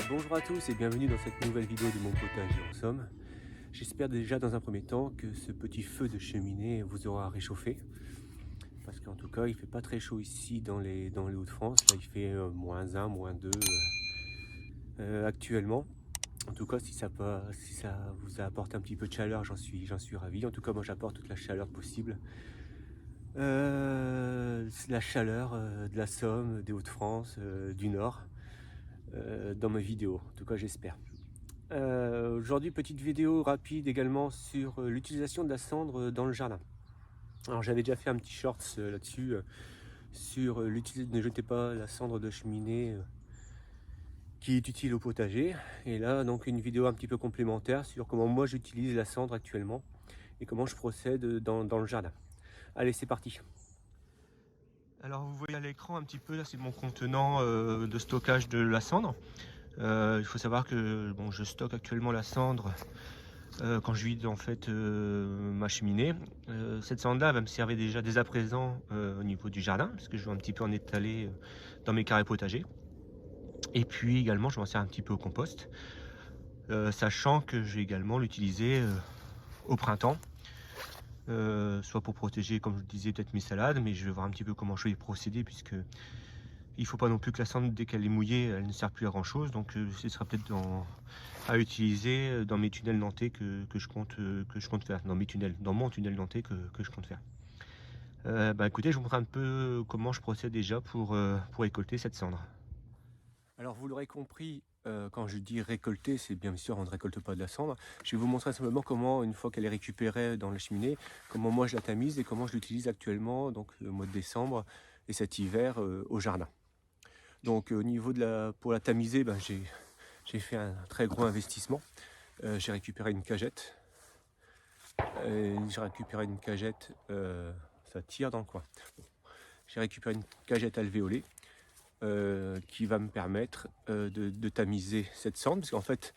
Bonjour à tous et bienvenue dans cette nouvelle vidéo de mon potager en somme. J'espère déjà dans un premier temps que ce petit feu de cheminée vous aura réchauffé. Parce qu'en tout cas il fait pas très chaud ici dans les Hauts-de-France. Là il fait -1, -2 actuellement. En tout cas si ça vous a apporté un petit peu de chaleur, j'en suis ravi. En tout cas moi j'apporte toute la chaleur possible. La chaleur de la Somme, des Hauts-de-France, du Nord, dans mes vidéos. En tout cas j'espère. Aujourd'hui, petite vidéo rapide également sur l'utilisation de la cendre dans le jardin. Alors j'avais déjà fait un petit shorts là-dessus, sur ne jetez pas la cendre de cheminée qui est utile au potager. Et là donc une vidéo un petit peu complémentaire sur comment moi j'utilise la cendre actuellement et comment je procède dans le jardin. Allez, c'est parti. Alors vous voyez à l'écran un petit peu, là c'est mon contenant de stockage de la cendre. Il faut savoir que bon, je stocke actuellement la cendre quand je vide en fait ma cheminée. Cette cendre là va me servir déjà dès à présent au niveau du jardin, parce que je vais un petit peu en étaler dans mes carrés potagers. Et puis également je vais en servir un petit peu au compost, sachant que je vais également l'utiliser au printemps, soit pour protéger, comme je le disais, peut-être mes salades, mais je vais voir un petit peu comment je vais y procéder, puisque il ne faut pas non plus que la cendre, dès qu'elle est mouillée, elle ne sert plus à grand chose. Donc ce sera peut-être à utiliser dans mes tunnels nantais que je compte faire. Dans mon tunnel nantais que je compte faire. Écoutez, je vous montre un peu comment je procède déjà pour récolter cette cendre. Alors vous l'aurez compris, quand je dis récolter, c'est bien sûr on ne récolte pas de la cendre. Je vais vous montrer simplement comment, une fois qu'elle est récupérée dans la cheminée, comment moi je la tamise et comment je l'utilise actuellement, donc le mois de décembre et cet hiver au jardin. Donc au niveau pour la tamiser, j'ai fait un très gros investissement. J'ai récupéré une cagette. Ça tire dans le coin. Bon. J'ai récupéré une cagette alvéolée qui va me permettre de tamiser cette cendre, parce qu'en fait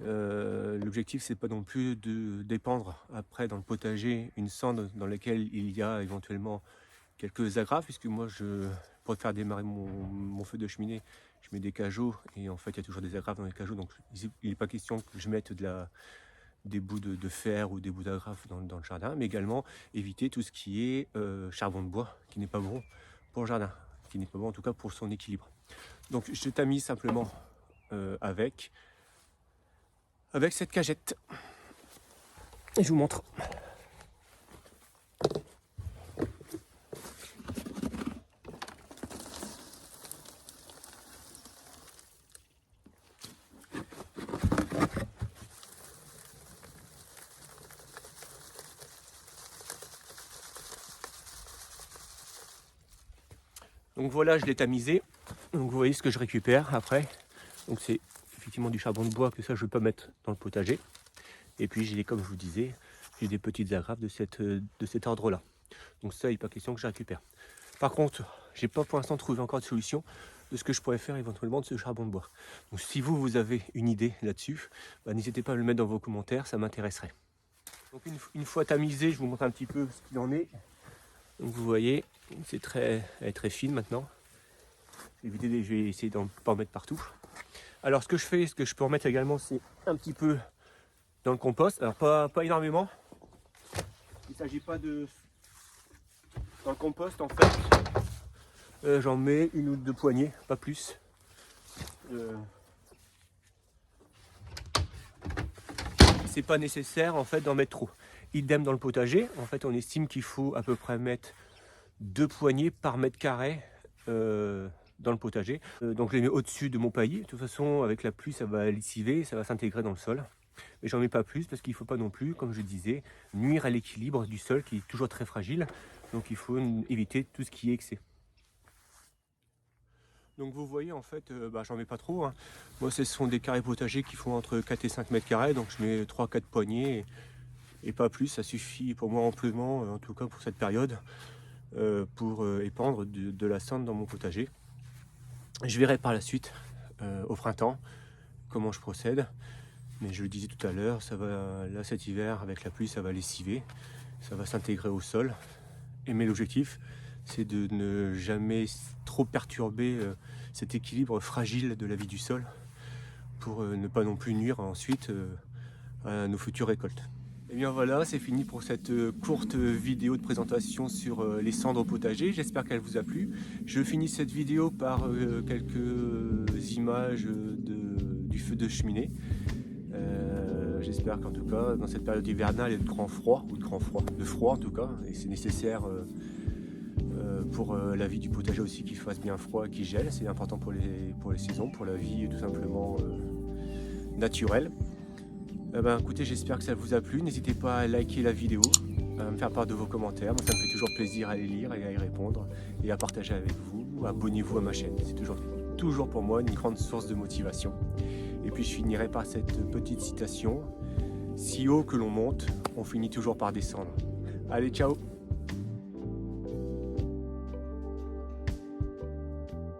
l'objectif c'est pas non plus de dépendre après dans le potager une cendre dans laquelle il y a éventuellement quelques agrafes, puisque moi pour faire démarrer mon feu de cheminée, je mets des cajots et en fait il y a toujours des agrafes dans les cajots, donc il n'est pas question que je mette des bouts de fer ou des bouts d'agrafes dans le jardin, mais également éviter tout ce qui est charbon de bois, qui n'est pas bon pour le jardin, qui n'est pas bon en tout cas pour son équilibre. Donc je tamise simplement avec cette cagette et je vous montre. Donc voilà, je l'ai tamisé. Donc vous voyez ce que je récupère après. Donc c'est effectivement du charbon de bois, que ça je ne peux pas mettre dans le potager. Et puis j'ai, comme je vous disais, j'ai des petites agrafes de cet ordre-là. Donc ça, il n'est pas question que je récupère. Par contre, j'ai pas pour l'instant trouvé encore de solution de ce que je pourrais faire éventuellement de ce charbon de bois. Donc si vous avez une idée là-dessus, n'hésitez pas à le mettre dans vos commentaires, ça m'intéresserait. Donc une fois tamisé, je vous montre un petit peu ce qu'il en est. Donc vous voyez, elle est très fine maintenant. Je vais essayer d'en pas en mettre partout. Alors ce que je peux en mettre également, c'est un petit peu dans le compost. Alors pas énormément. Il ne s'agit pas de... Dans le compost en fait, j'en mets une ou deux poignées, pas plus. C'est pas nécessaire en fait d'en mettre trop. Idem dans le potager, en fait on estime qu'il faut à peu près mettre 2 poignées par mètre carré dans le potager. Donc je les mets au-dessus de mon paillis. De toute façon avec la pluie ça va lessiver, ça va s'intégrer dans le sol. Mais j'en mets pas plus parce qu'il ne faut pas non plus, comme je disais, nuire à l'équilibre du sol qui est toujours très fragile. Donc il faut éviter tout ce qui est excès. Donc vous voyez en fait, j'en mets pas trop. Hein. Moi ce sont des carrés potagers qui font entre 4 et 5 mètres carrés. Donc je mets 3-4 poignées et pas plus. Ça suffit pour moi amplement, en tout cas pour cette période, pour épandre de la cendre dans mon potager. Je verrai par la suite, au printemps, comment je procède. Mais je le disais tout à l'heure, là cet hiver avec la pluie ça va lessiver, ça va s'intégrer au sol. Mais l'objectif c'est de ne jamais trop perturber cet équilibre fragile de la vie du sol pour ne pas non plus nuire ensuite à nos futures récoltes. Et bien voilà, c'est fini pour cette courte vidéo de présentation sur les cendres au potager. J'espère qu'elle vous a plu. Je finis cette vidéo par quelques images du feu de cheminée. J'espère qu'en tout cas, dans cette période hivernale et de froid en tout cas, et c'est nécessaire pour la vie du potager aussi qu'il fasse bien froid et qu'il gèle. C'est important pour les saisons, pour la vie tout simplement naturelle. Écoutez, j'espère que ça vous a plu. N'hésitez pas à liker la vidéo, à me faire part de vos commentaires. Moi, ça me fait toujours plaisir à les lire et à y répondre et à partager avec vous. Abonnez-vous à ma chaîne. C'est toujours pour moi une grande source de motivation. Et puis je finirai par cette petite citation. Si haut que l'on monte, on finit toujours par descendre. Allez, ciao!